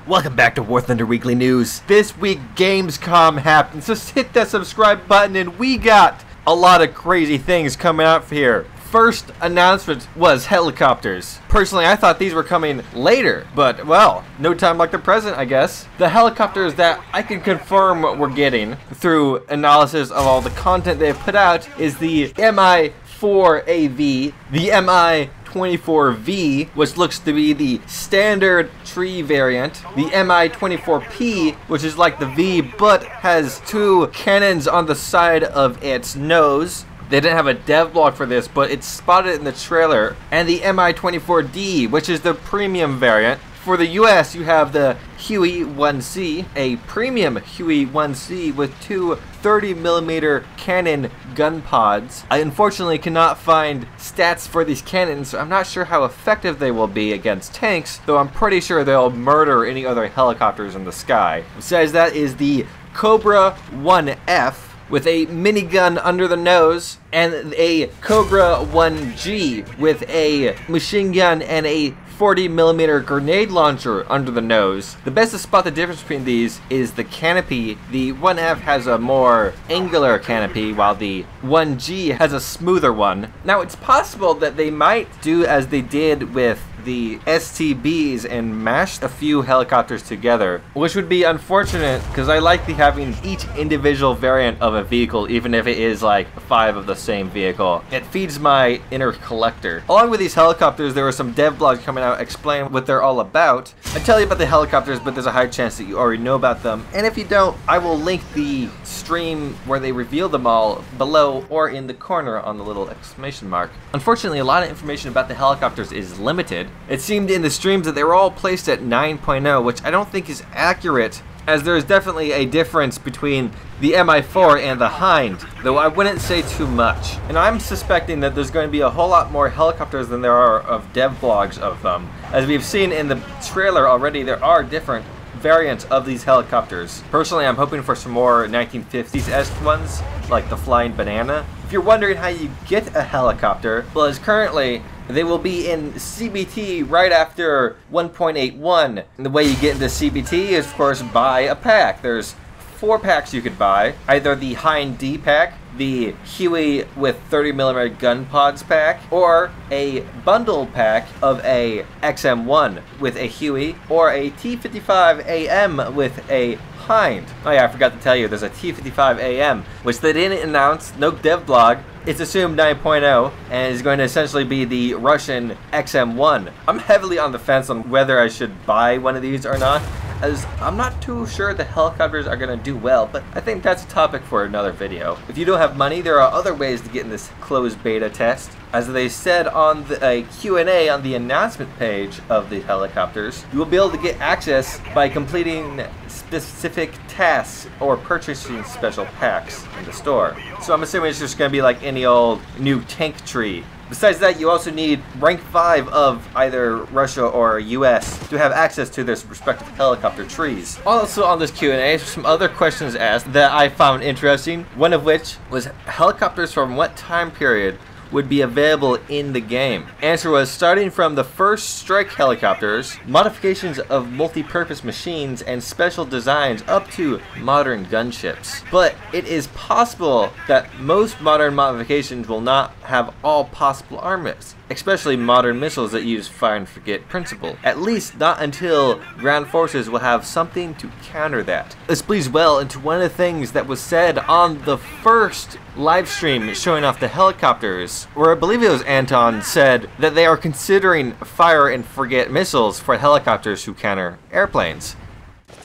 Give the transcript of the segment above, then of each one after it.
Welcome back to warthunder Weekly News. This week Gamscom happened, so hit that subscribe button and we got a lot of crazy things coming out here. First announcement was helicopters. Personally, I thought these were coming later, but well, no time like the present, I guess. The helicopters that I can confirm we're getting through analysis of all the content they've put out is the Mi-4AV, the Mi-24V, which looks to be the standard tree variant, the Mi-24P, which is like the V but has two cannons on the side of its nose. They didn't have a dev blog for this, but it's spotted in the trailer. And the Mi-24D, which is the premium variant. For the US, you have the Huey-1C, a premium Huey-1C with two 30mm cannon gun pods. I unfortunately cannot find stats for these cannons, so I'm not sure how effective they will be against tanks, though I'm pretty sure they'll murder any other helicopters in the sky. Besides that is the Cobra 1F, with a minigun under the nose, and a Cobra 1G with a machine gun and a 40mm grenade launcher under the nose. The best to spot the difference between these is the canopy. The 1F has a more angular canopy, while the 1G has a smoother one. Now, it's possible that they might do as they did with the STBs and mash a few helicopters together, which would be unfortunate because I like having each individual variant of a vehicle, even if it is like 5 of the same vehicle. It feeds my inner collector. Along with these helicopters, there were some dev blogs coming out explaining what they're all about. I tell you about the helicopters, but there's a high chance that you already know about them, and if you don't, I will link the stream where they reveal them all below or in the corner on the little exclamation mark. Unfortunately, a lot of information about the helicopters is limited. It seemed in the streams that they were all placed at 9.0, which I don't think is accurate, as there is definitely a difference between the Mi-4 and the Hind, though I wouldn't say too much. And I'm suspecting that there's going to be a whole lot more helicopters than there are of dev blogs of them. As we've seen in the trailer already, there are different variants of these helicopters. Personally, I'm hoping for some more 1950s-esque ones, like the Flying Banana. If you're wondering how you get a helicopter, well, as currently, they will be in CBT right after 1.81. And the way you get into CBT is, of course, buy a pack. There's 4 packs you could buy. Either the Hind D pack, the Huey with 30mm gun pods pack, or a bundle pack of a XM1 with a Huey, or a T55AM with a Hind. Oh yeah, I forgot to tell you, there's a T55AM, which they didn't announce, no dev blog. It's assumed 9.0 and is going to essentially be the Russian XM1. I'm heavily on the fence on whether I should buy one of these or not, as I'm not too sure the helicopters are going to do well, but I think that's a topic for another video. If you don't have money, there are other ways to get in this closed beta test. As they said on the Q&A on the announcement page of the helicopters, you will be able to get access by completing specific tasks or purchasing special packs in the store. So I'm assuming it's just going to be like any old new tank tree. Besides that, you also need rank 5 of either Russia or US to have access to their respective helicopter trees. Also on this Q&A, some other questions asked that I found interesting, one of which was helicopters from what time period would be available in the game. Answer was starting from the first strike helicopters, modifications of multi-purpose machines, and special designs up to modern gunships. But it is possible that most modern modifications will not have all possible armaments, especially modern missiles that use fire and forget principle. At least not until ground forces will have something to counter that. This bleeds well into one of the things that was said on the first live stream showing off the helicopters, where I believe it was Anton said that they are considering fire and forget missiles for helicopters who counter airplanes.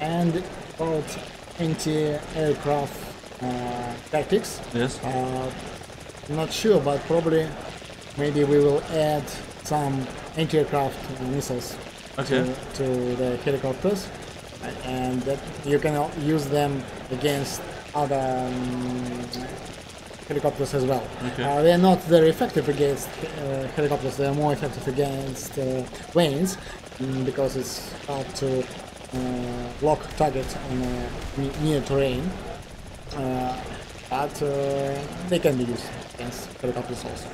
And about anti-aircraft tactics. Yes. Not sure, but probably maybe we will add some anti-aircraft missiles to the helicopters, and that you can use them against other helicopters as well. They are not very effective against helicopters. They are more effective against planes because it's hard to lock target on near terrain. But they can be used against helicopters also.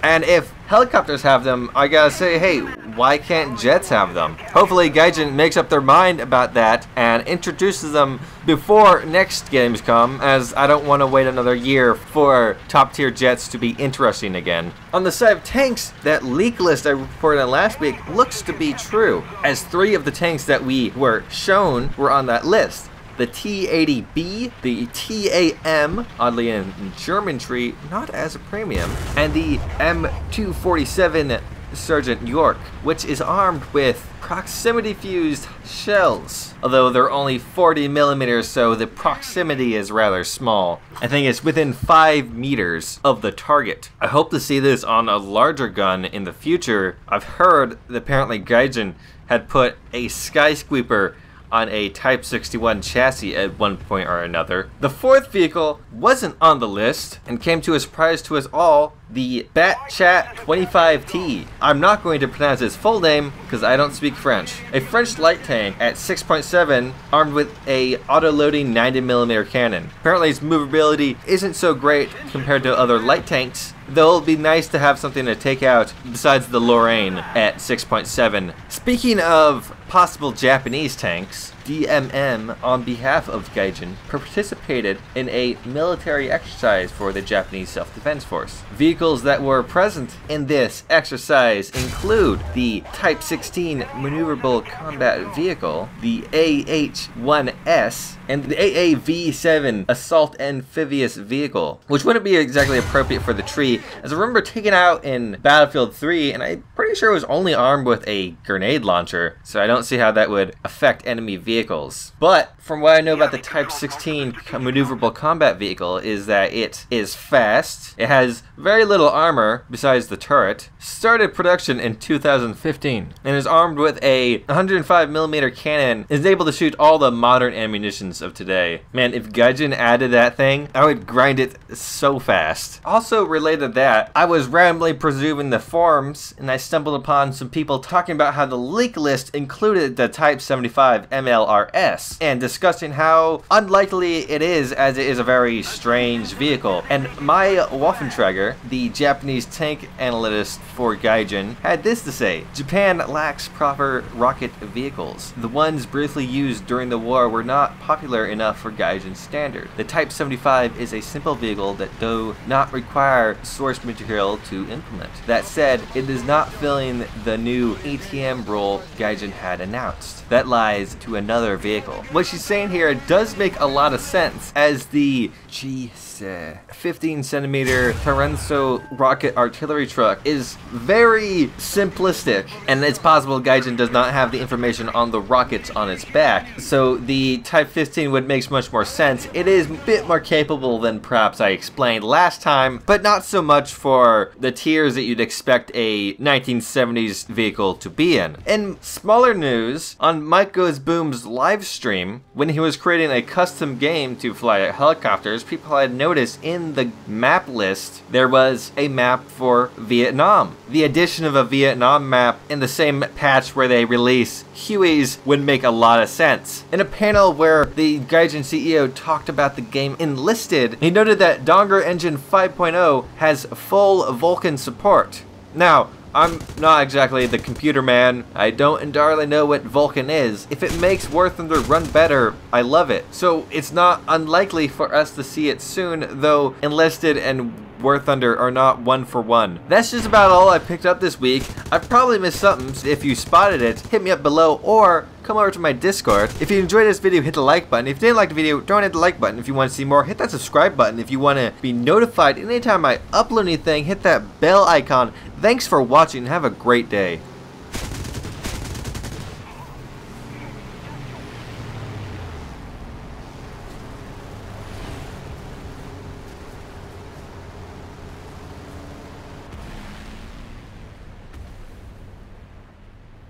And if helicopters have them, I gotta say, hey, why can't jets have them? Hopefully Gaijin makes up their mind about that and introduces them before next Gamescom, as I don't want to wait another year for top tier jets to be interesting again. On the side of tanks, that leak list I reported on last week looks to be true, as 3 of the tanks that we were shown were on that list. The T-80B, the TAM, oddly in German tree, not as a premium, and the M247 Sergeant York, which is armed with proximity fused shells. Although they're only 40 millimeters, so the proximity is rather small. I think it's within 5 meters of the target. I hope to see this on a larger gun in the future. I've heard that apparently Gaijin had put a skyscraper on a Type 61 chassis at one point or another. The 4th vehicle wasn't on the list and came to a surprise to us all, the Batchat 25T. I'm not going to pronounce its full name because I don't speak French. A French light tank at 6.7 armed with a auto-loading 90mm cannon. Apparently its movability isn't so great compared to other light tanks, though it'll be nice to have something to take out besides the Lorraine at 6.7. Speaking of possible Japanese tanks, DMM, on behalf of Gaijin, participated in a military exercise for the Japanese Self-Defense Force. Vehicles that were present in this exercise include the Type 16 Maneuverable Combat Vehicle, the AH-1S, and the AAV-7 Assault Amphibious Vehicle, which wouldn't be exactly appropriate for the tree, as I remember taken out in Battlefield 3, and I'm pretty sure it was only armed with a grenade launcher, so I don't see how that would affect enemy vehicles. But from what I know about the Type 16 Maneuverable Combat Vehicle is that it is fast, it has very little armor besides the turret, started production in 2015, and is armed with a 105mm cannon, is able to shoot all the modern ammunitions of today. Man, if Gaijin added that thing, I would grind it so fast. Also related to that, I was randomly presuming the forums, and I stumbled upon some people talking about how the leak list included the Type 75 MLRS, and discussing how unlikely it is, as it is a very strange vehicle. And Mikegoesboom, the Japanese tank analyst for Gaijin, had this to say: Japan lacks proper rocket vehicles. The ones briefly used during the war were not popular enough for Gaijin standard. The Type 75 is a simple vehicle that do not require source material to implement. That said, it is not filling the new ATM role Gaijin had announced. That lies to another vehicle. What she's saying here does make a lot of sense, as the 15cm Tarenso rocket artillery truck is very simplistic, and it's possible Gaijin does not have the information on the rockets on its back, so the Type 15 would make much more sense. It is a bit more capable than perhaps I explained last time, but not so much for the tiers that you'd expect a 1970s vehicle to be in. In smaller news, on Mikegoesboom's live stream, when he was creating a custom game to fly helicopters, people had noticed in the map list there was a map for Vietnam. The addition of a Vietnam map in the same patch where they release Hueys would make a lot of sense. In a panel where the Gaijin CEO talked about the game Enlisted, he noted that Donger Engine 5.0 has full Vulkan support. Now, I'm not exactly the computer man. I don't entirely know what Vulkan is. If it makes War Thunder run better, I love it. So it's not unlikely for us to see it soon, though Enlisted and War Thunder are not one for one. That's just about all I picked up this week. I probably missed something, so if you spotted it, hit me up below or come over to my Discord. If you enjoyed this video, hit the like button. If you didn't like the video, don't hit the like button. If you want to see more, hit that subscribe button. If you want to be notified anytime I upload anything, hit that bell icon. Thanks for watching. Have a great day.